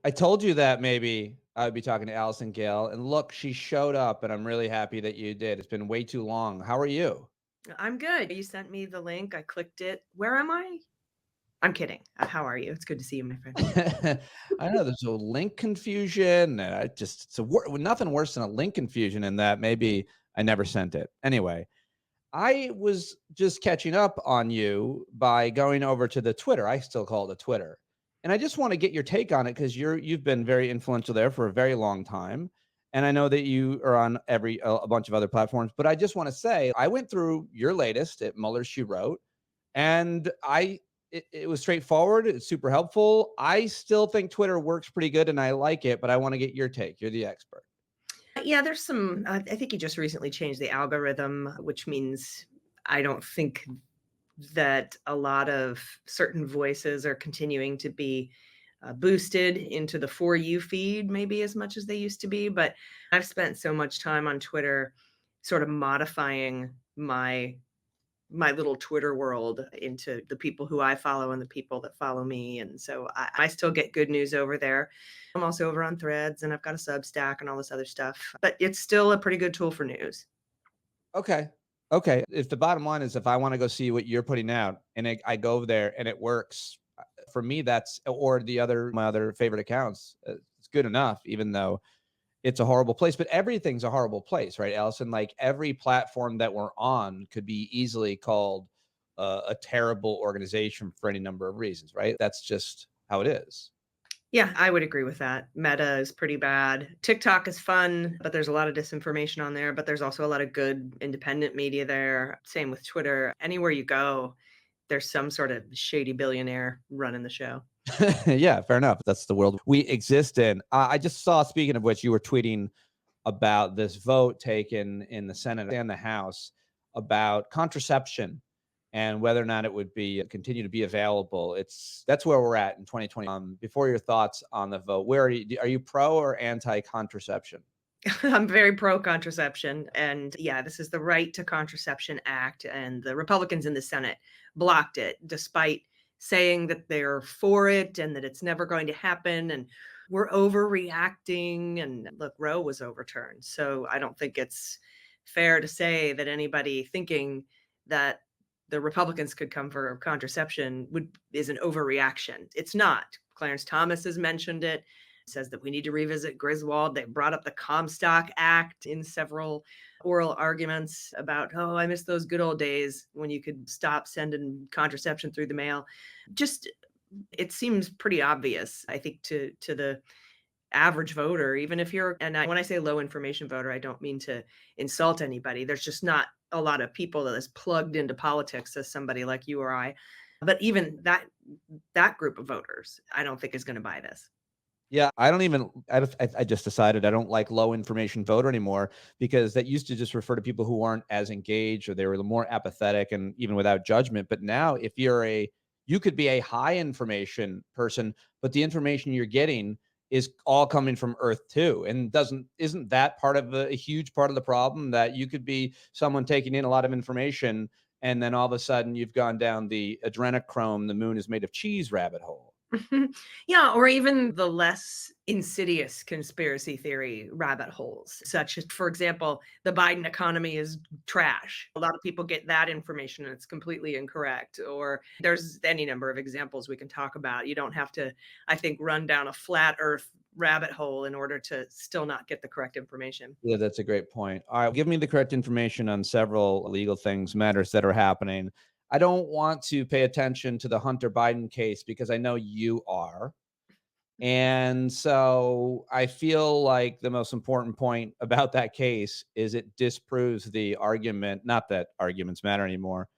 I told you that maybe I would be talking to Allison Gill, and look, she showed up, and I'm really happy that you did. It's been way too long. How are you? I'm good. You sent me the link. I clicked it. Where am I? I'm kidding. How are you? It's good to see you, my friend. I know there's a link confusion, and I just nothing worse than a link confusion in that maybe I never sent it. Anyway, I was just catching up on you by going over to the Twitter. I still call it the Twitter. And I just want to get your take on it because you've been very influential there for a very long time. And I know that you are on a bunch of other platforms, but I just want to say I went through your latest at Mueller She Wrote, and it was straightforward. It's super helpful. I still think Twitter works pretty good and I like it, but I want to get your take. You're the expert. Yeah, there's some. I think he just recently changed the algorithm, which means I don't think that a lot of certain voices are continuing to be boosted into the For You feed, maybe as much as they used to be. But I've spent so much time on Twitter sort of modifying my little Twitter world into the people who I follow and the people that follow me. And so I still get good news over there. I'm also over on Threads and I've got a Substack and all this other stuff, but it's still a pretty good tool for news. Okay. Okay. If the bottom line is if I want to go see what you're putting out and I go over there and it works, for me, that's or my other favorite accounts, it's good enough, even though it's a horrible place. But everything's a horrible place, right, Allison? Like every platform that we're on could be easily called a terrible organization for any number of reasons, right? That's just how it is. Yeah, I would agree with that. Meta is pretty bad. TikTok is fun, but there's a lot of disinformation on there, but there's also a lot of good independent media there. Same with Twitter. Anywhere you go, there's some sort of shady billionaire running the show. Yeah, fair enough. That's the world we exist in. I just saw, speaking of which, you were tweeting about this vote taken in the Senate and the House about contraception and whether or not it would be continue to be available. That's where we're at in 2020. Before your thoughts on the vote, where are you? Are you pro or anti contraception? I'm very pro contraception. And yeah, this is the Right to Contraception Act. And the Republicans in the Senate blocked it, despite saying that they're for it and that it's never going to happen. And we're overreacting. And look, Roe was overturned. So I don't think it's fair to say that anybody thinking that the Republicans could come for contraception is an overreaction. It's not. Clarence Thomas has mentioned it, says that we need to revisit Griswold. They brought up the Comstock Act in several oral arguments about, oh, I miss those good old days when you could stop sending contraception through the mail. Just it seems pretty obvious, I think, to the average voter, even if you're, when I say low information voter, I don't mean to insult anybody. There's just not a lot of people that is plugged into politics as somebody like you or I. But even that group of voters, I don't think is going to buy this. Yeah, I don't even. I just decided I don't like low information voter anymore because that used to just refer to people who aren't as engaged or they were more apathetic and even without judgment. But now, if you could be a high information person, but the information you're getting is all coming from Earth too, and isn't that part of a huge part of the problem that you could be someone taking in a lot of information and then all of a sudden you've gone down the adrenochrome, the moon is made of cheese rabbit hole. Yeah, or even the less insidious conspiracy theory rabbit holes, such as, for example, the Biden economy is trash. A lot of people get that information and it's completely incorrect. Or there's any number of examples we can talk about. You don't have to, I think, run down a flat earth rabbit hole in order to still not get the correct information. Yeah, that's a great point. All right, give me the correct information on several legal things, matters that are happening. I don't want to pay attention to the Hunter Biden case because I know you are. And so I feel like the most important point about that case is it disproves the argument, not that arguments matter anymore,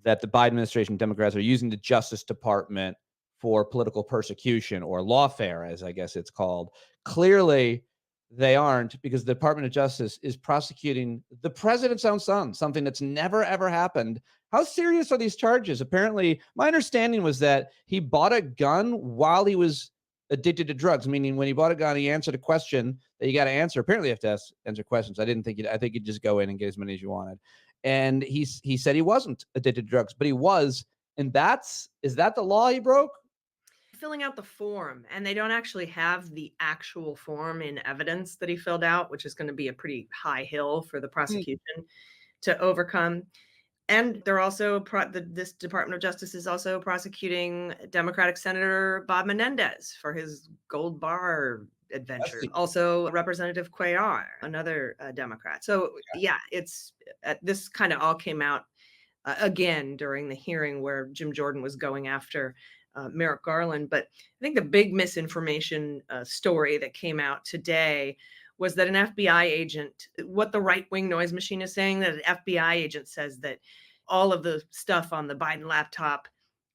that the Biden administration Democrats are using the Justice Department for political persecution or lawfare, as I guess it's called. Clearly, they aren't because the Department of Justice is prosecuting the president's own son, something that's never, ever happened. How serious are these charges? Apparently, my understanding was that he bought a gun while he was addicted to drugs, meaning when he bought a gun, he answered a question that you got to answer. Apparently, you have to answer questions. I think you'd just go in and get as many as you wanted. And he said he wasn't addicted to drugs, but he was. And is that the law he broke? filling out the form, and they don't actually have the actual form in evidence that he filled out, which is going to be a pretty high hill for the Mm. prosecution to overcome. And they're also this Department of Justice is also prosecuting Democratic Senator Bob Menendez for his gold bar That's adventure. the Also, Representative Cuellar, another Democrat. So yeah, it's this kind of all came out again during the hearing where Jim Jordan was going after Merrick Garland. But I think the big misinformation story that came out today was that an FBI agent, what the right wing noise machine is saying, that an FBI agent says that all of the stuff on the Biden laptop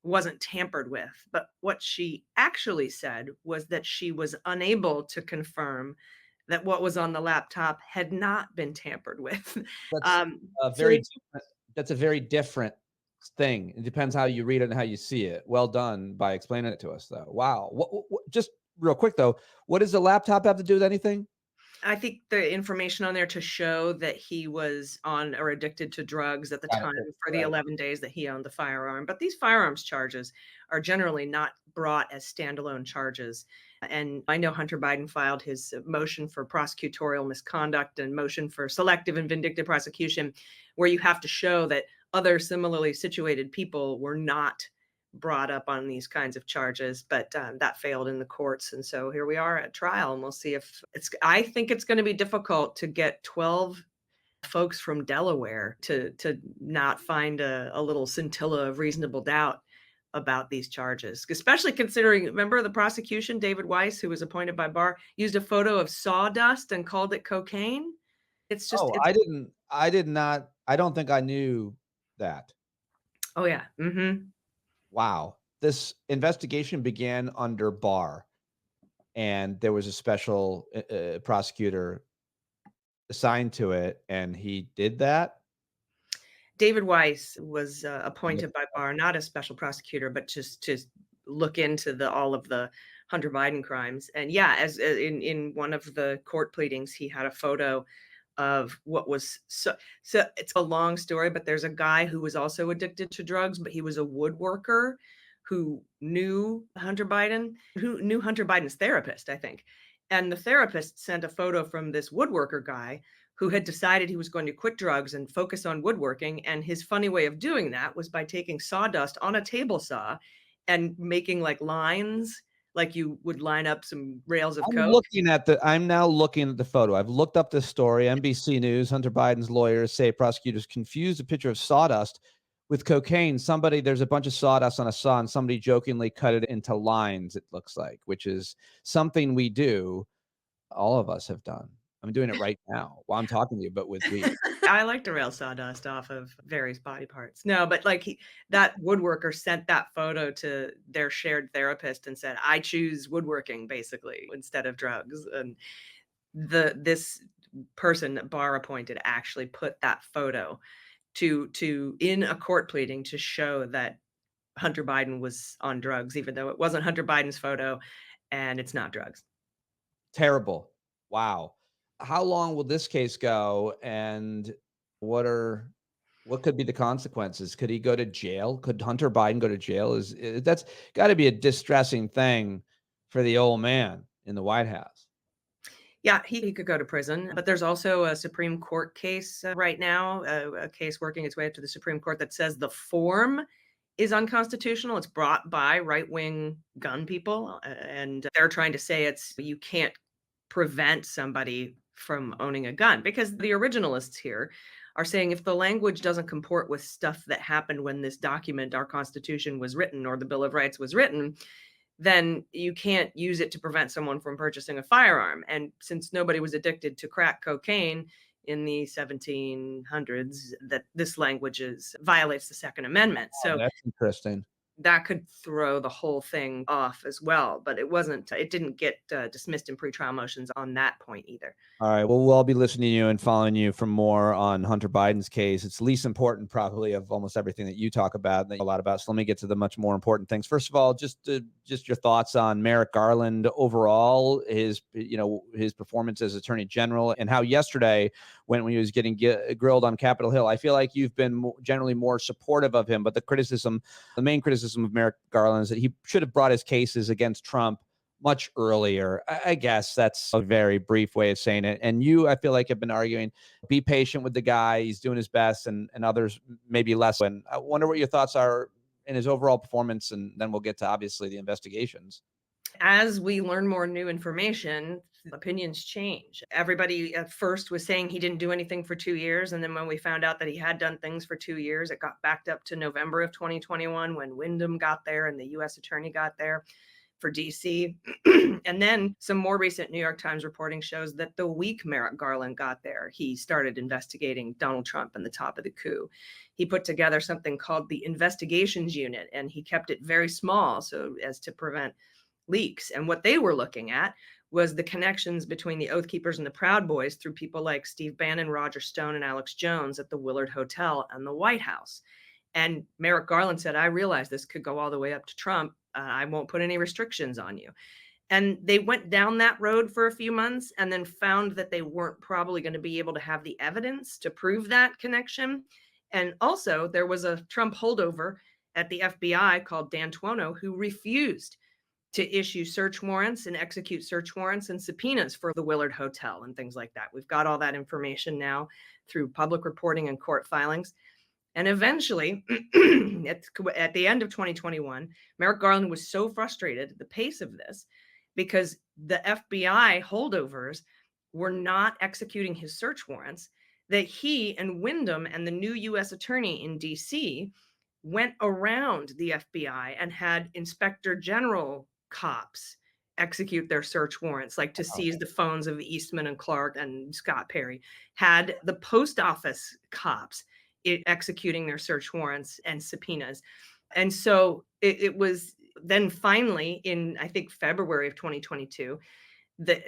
wasn't tampered with. But what she actually said was that she was unable to confirm that what was on the laptop had not been tampered with. That's um, a so very different that's a very different thing. It depends how you read it and how you see it. Well done by explaining it to us, though. Wow. What just real quick, though, what does the laptop have to do with anything? I think the information on there to show that he was on or addicted to drugs at the Got time it. for the Right. 11 days that he owned the firearm. But these firearms charges are generally not brought as standalone charges. And I know Hunter Biden filed his motion for prosecutorial misconduct and motion for selective and vindictive prosecution, where you have to show that other similarly situated people were not brought up on these kinds of charges, but that failed in the courts. And so here we are at trial, and we'll see if I think it's going to be difficult to get 12 folks from Delaware to not find a little scintilla of reasonable doubt about these charges, especially considering, remember the prosecution, David Weiss, who was appointed by Barr, used a photo of sawdust and called it cocaine. It's just, Oh, it's, I did not I don't think I knew that. oh yeah. Wow. This investigation began under Barr, and there was a special prosecutor assigned to it, and he did that? David Weiss was appointed by Barr, not as special prosecutor, but just to look into all of the Hunter Biden crimes. And yeah, as in one of the court pleadings, he had a photo of what was so it's a long story, but there's a guy who was also addicted to drugs, but he was a woodworker who knew Hunter Biden, who knew Hunter Biden's therapist, I think. And the therapist sent a photo from this woodworker guy who had decided he was going to quit drugs and focus on woodworking. And his funny way of doing that was by taking sawdust on a table saw and making like lines, like you would line up some rails of coke. I'm now looking at the photo. I've looked up this story. NBC News, Hunter Biden's lawyers say prosecutors confused a picture of sawdust with cocaine. There's a bunch of sawdust on a saw, and somebody jokingly cut it into lines, it looks like, which is something we do. All of us have done. I'm doing it right now while I'm talking to you, but with weed. I like to rail sawdust off of various body parts. No, but like that woodworker sent that photo to their shared therapist and said, "I choose woodworking basically instead of drugs." And this person that Barr appointed actually put that photo to in a court pleading to show that Hunter Biden was on drugs, even though it wasn't Hunter Biden's photo and it's not drugs. Terrible. Wow. How long will this case go, and what are what could be the consequences? Could he go to jail? Could Hunter Biden go to jail? That's got to be a distressing thing for the old man in the White House. Yeah, he could go to prison, but there's also a Supreme Court case right now, a case working its way up to the Supreme Court that says the form is unconstitutional. It's brought by right-wing gun people, and they're trying to say you can't prevent somebody from owning a gun, because the originalists here are saying if the language doesn't comport with stuff that happened when this document, our Constitution, was written or the Bill of Rights was written, then you can't use it to prevent someone from purchasing a firearm. And since nobody was addicted to crack cocaine in the 1700s, that this language violates the Second Amendment. Oh, So that's interesting. that could throw the whole thing off as well. But it didn't get dismissed in pretrial motions on that point either. All right. Well, we'll all be listening to you and following you for more on Hunter Biden's case. It's least important, probably, of almost everything that you talk about, that you know a lot about. So let me get to the much more important things. First of all, just your thoughts on Merrick Garland overall, his performance as Attorney General, and how yesterday when he was getting grilled on Capitol Hill. I feel like you've been generally more supportive of him, but the main criticism of Merrick Garland is that he should have brought his cases against Trump much earlier. I guess that's a very brief way of saying it. And you, I feel like, have been arguing, be patient with the guy. He's doing his best, and others maybe less. And I wonder what your thoughts are in his overall performance, and then we'll get to, obviously, the investigations. As we learn more new information, opinions change. Everybody at first was saying he didn't do anything for 2 years. And then when we found out that he had done things for 2 years, it got backed up to November of 2021 when Wyndham got there and the U.S. attorney got there for DC. And then some more recent New York Times reporting shows that the week Merrick Garland got there, he started investigating Donald Trump and the top of the coup. He put together something called the Investigations Unit, and he kept it very small so as to prevent leaks. And what they were looking at was the connections between the Oath Keepers and the Proud Boys through people like Steve Bannon, Roger Stone, and Alex Jones at the Willard Hotel and the White House. And Merrick Garland said, I realize this could go all the way up to Trump. I won't put any restrictions on you. And they went down that road for a few months and then found that they weren't probably going to be able to have the evidence to prove that connection. And also, there was a Trump holdover at the FBI called Dan Tuono who refused to issue search warrants and execute search warrants and subpoenas for the Willard Hotel and things like that. We've got all that information now through public reporting and court filings. And eventually, at the end of 2021, Merrick Garland was so frustrated at the pace of this because the FBI holdovers were not executing his search warrants that he and Wyndham and the new U.S. attorney in D.C. went around the FBI and had Inspector General cops execute their search warrants, like to seize the phones of Eastman and Clark and Scott Perry, had the post office cops executing their search warrants and subpoenas. And so it was then finally in, I think, February of 2022, that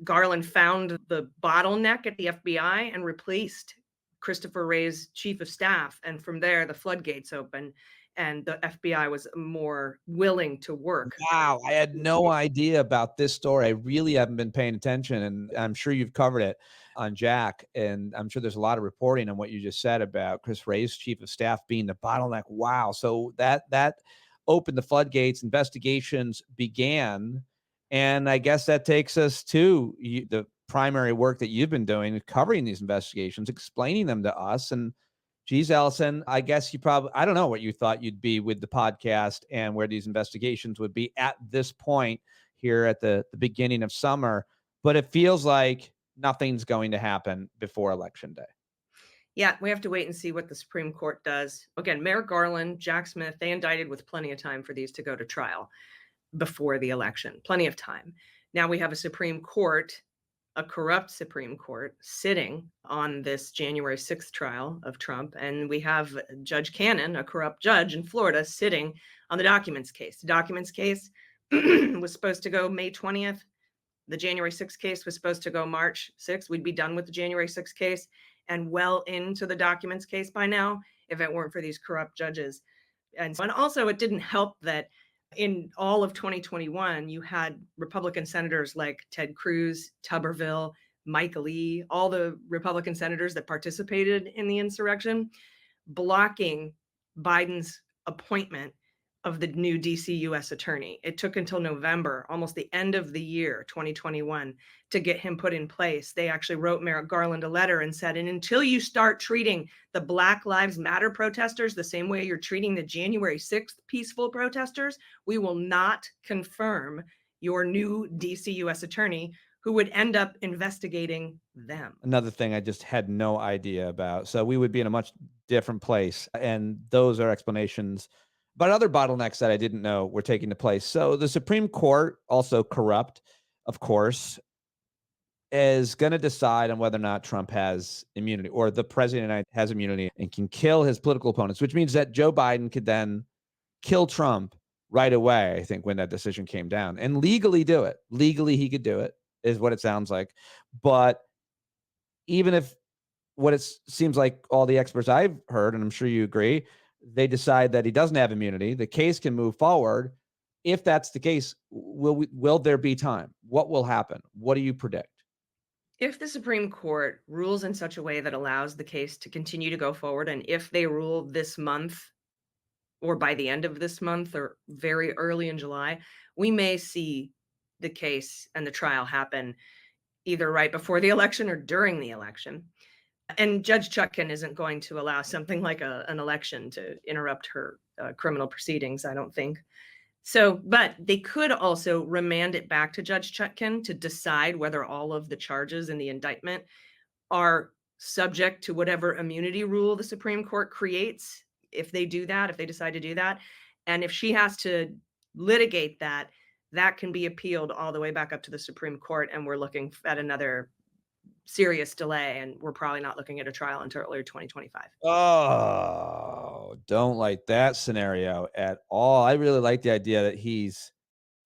Garland found the bottleneck at the FBI and replaced Christopher Wray's chief of staff. And from there, the floodgates opened and the FBI was more willing to work. Wow, I had no idea about this story. I really haven't been paying attention, and I'm sure you've covered it on Jack, and I'm sure there's a lot of reporting on what you just said about Chris Wray's chief of staff being the bottleneck. Wow, so that opened the floodgates, investigations began, and I guess that takes us to the primary work that you've been doing, covering these investigations, explaining them to us. And geez, Allison, I guess I don't know what you thought you'd be with the podcast and where these investigations would be at this point here at the beginning of summer, but it feels like nothing's going to happen before Election Day. Yeah, we have to wait and see what the Supreme Court does. Again, Merrick Garland, Jack Smith, they indicted with plenty of time for these to go to trial before the election. Plenty of time. Now we have a Supreme Court, a corrupt Supreme Court, sitting on this January 6th trial of Trump. And we have Judge Cannon, a corrupt judge in Florida, sitting on the documents case. The documents case was supposed to go May 20th. The January 6th case was supposed to go March 6th. We'd be done with the January 6th case and well into the documents case by now if it weren't for these corrupt judges. And also, it didn't help that in all of 2021, you had Republican senators like Ted Cruz, Tuberville, Mike Lee, all the Republican senators that participated in the insurrection, blocking Biden's appointment of the new DC U.S. attorney. It took until November, almost the end of the year, 2021, to get him put in place. They actually wrote Merrick Garland a letter and said, and until you start treating the Black Lives Matter protesters the same way you're treating the January 6th peaceful protesters, we will not confirm your new DC U.S. attorney, who would end up investigating them. Another thing I just had no idea about. So we would be in a much different place. And those are explanations. But other bottlenecks that I didn't know were taking place. So the Supreme Court, also corrupt, of course, is going to decide on whether or not Trump has immunity, or the president has immunity and can kill his political opponents, which means that Joe Biden could then kill Trump right away, I think, when that decision came down, and legally do it. Legally, he could do it, is what it sounds like. But even if what it seems like all the experts I've heard, and I'm sure you agree, they decide that he doesn't have immunity, the case can move forward. If that's the case, will there be time? What will happen? What do you predict? If the Supreme Court rules in such a way that allows the case to continue to go forward, and if they rule this month or by the end of this month or very early in July, we may see the case and the trial happen either right before the election or during the election. And Judge Chutkan isn't going to allow something like an election to interrupt her criminal proceedings, I don't think. So, but they could also remand it back to Judge Chutkan to decide whether all of the charges in the indictment are subject to whatever immunity rule the Supreme Court creates. If they do that, if they decide to do that, and if she has to litigate that, that can be appealed all the way back up to the Supreme Court. And we're looking at another serious delay, and we're probably not looking at a trial until early 2025. Oh, don't like that scenario at all. I really like the idea that he's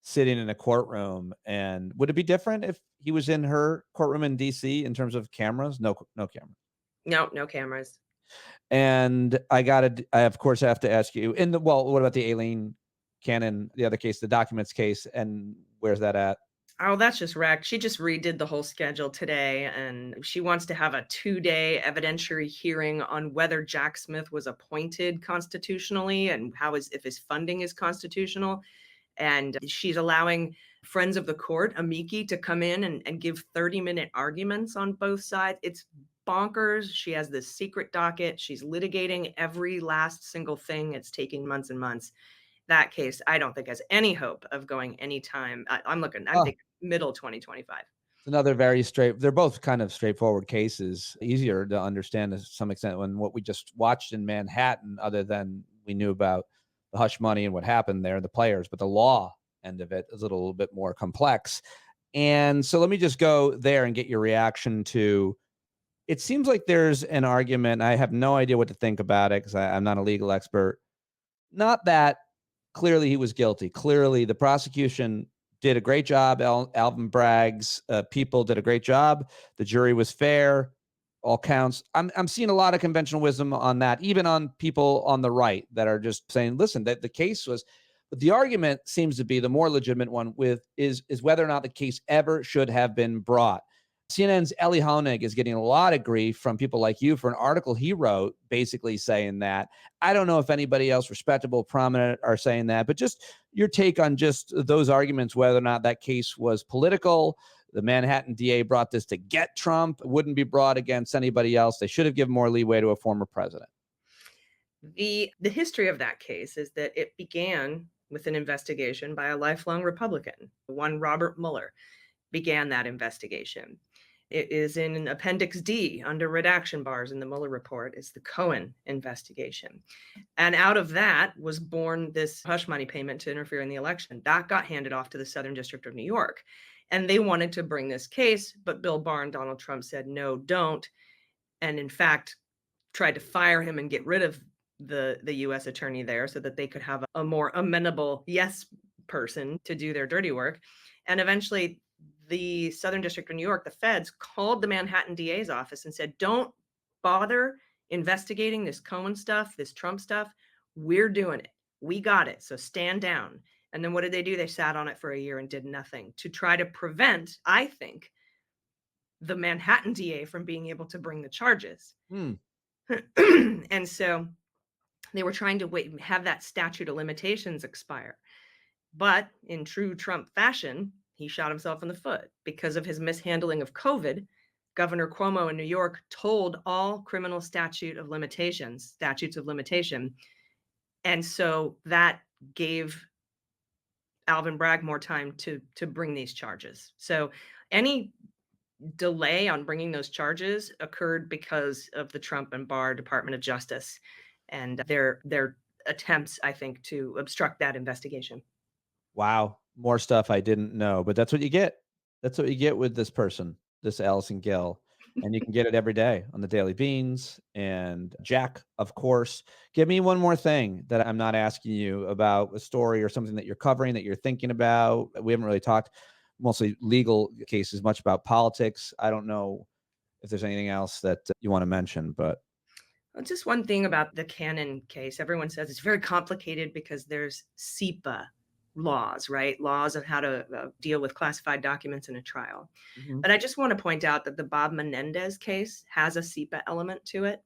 sitting in a courtroom. And would it be different if he was in her courtroom in DC in terms of cameras? No camera. No, no cameras. And I of course have to ask you what about the Aileen Cannon, the other case, the documents case, and where's that at? Oh, that's just wrecked. She just redid the whole schedule today, and she wants to have a 2-day evidentiary hearing on whether Jack Smith was appointed constitutionally and if his funding is constitutional. And she's allowing friends of the court, amici, to come in and give 30-minute arguments on both sides. It's bonkers. She has this secret docket. She's litigating every last single thing. It's taking months and months. That case, I don't think has any hope of going anytime. I'm thinking middle 2025. It's another they're both kind of straightforward cases, easier to understand to some extent when what we just watched in Manhattan, other than we knew about the hush money and what happened there, the players, but the law end of it is a little bit more complex. And so let me just go there and get your reaction to, it seems like there's an argument. I have no idea what to think about it because I'm not a legal expert. Not that clearly he was guilty. Clearly the prosecution did a great job. Alvin Bragg's people did a great job. The jury was fair, all counts. I'm seeing a lot of conventional wisdom on that, even on people on the right that are just saying, listen, that the case was, but the argument seems to be the more legitimate one is whether or not the case ever should have been brought. CNN's Ellie Honig is getting a lot of grief from people like you for an article he wrote basically saying that. I don't know if anybody else respectable, prominent are saying that, but just your take on just those arguments, whether or not that case was political. The Manhattan DA brought this to get Trump, wouldn't be brought against anybody else. They should have given more leeway to a former president. The history of that case is that it began with an investigation by a lifelong Republican. One Robert Mueller began that investigation. It is in Appendix D under redaction bars in the Mueller report is the Cohen investigation. And out of that was born this hush money payment to interfere in the election. That got handed off to the Southern District of New York. And they wanted to bring this case, but Bill Barr and Donald Trump said, no, don't. And in fact, tried to fire him and get rid of the U.S. attorney there so that they could have a more amenable yes person to do their dirty work. And eventually the Southern District of New York, the feds, called the Manhattan DA's office and said, don't bother investigating this Cohen stuff, this Trump stuff. We're doing it. We got it. So stand down. And then what did they do? They sat on it for a year and did nothing to try to prevent, I think, the Manhattan DA from being able to bring the charges. And so they were trying to have that statute of limitations expire. But in true Trump fashion, he shot himself in the foot because of his mishandling of COVID. Governor Cuomo in New York told all criminal statutes of limitation. And so that gave Alvin Bragg more time to bring these charges. So any delay on bringing those charges occurred because of the Trump and Barr Department of Justice and their attempts, I think, to obstruct that investigation. Wow. More stuff I didn't know, but that's what you get. That's what you get with this person, this Allison Gill. And you can get it every day on the Daily Beans and Jack, of course. Give me one more thing that I'm not asking you about, a story or something that you're covering, that you're thinking about. We haven't really talked mostly legal cases, much about politics. I don't know if there's anything else that you want to mention, but Well, just one thing about the Cannon case. Everyone says it's very complicated because there's SEPA laws, right? Laws of how to deal with classified documents in a trial. Mhm. But I just want to point out that the Bob Menendez case has a SEPA element to it.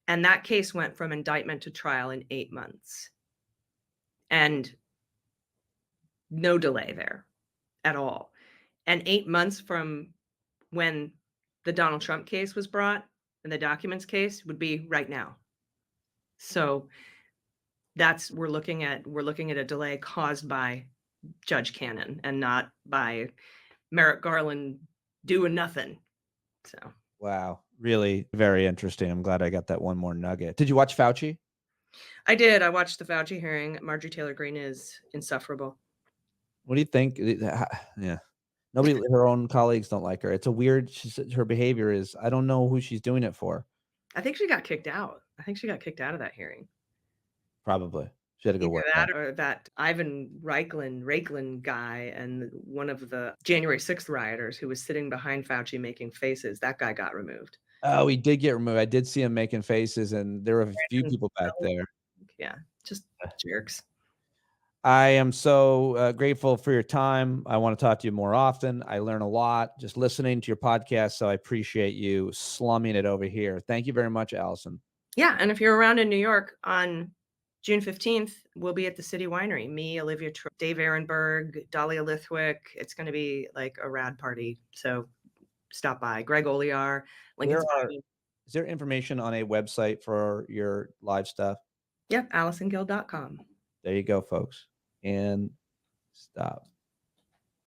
And that case went from indictment to trial in 8 months. And no delay there at all. And 8 months from when the Donald Trump case was brought and the documents case would be right now. So that's we're looking at a delay caused by Judge Cannon and not by Merrick Garland doing nothing. So Wow. Really very interesting. I'm glad I got that one more nugget. Did you watch Fauci? I did. I watched the Fauci hearing. Marjorie Taylor Greene is insufferable. What do you think? Yeah. Nobody, her own colleagues don't like her. It's a weird, her behavior is, I don't know who she's doing it for. I think she got kicked out. I think she got kicked out of that hearing. Probably. She had to go Either work that out. or that Ivan Raiklin guy and one of the January 6th rioters who was sitting behind Fauci making faces, that guy got removed. Oh, he did get removed. I did see him making faces, and there were a few people back there. Yeah, just jerks. I am so grateful for your time. I want to talk to you more often. I learn a lot just listening to your podcast, so I appreciate you slumming it over here. Thank you very much, Allison. Yeah, and if you're around in New York on June 15th, we'll be at the City Winery. Me, Olivia, Dave Ehrenberg, Dahlia Lithwick. It's going to be like a rad party. So stop by. Greg Oliar, Lincoln's Party. Is there information on a website for your live stuff? Yep, AllisonGill.com. There you go, folks. And stop.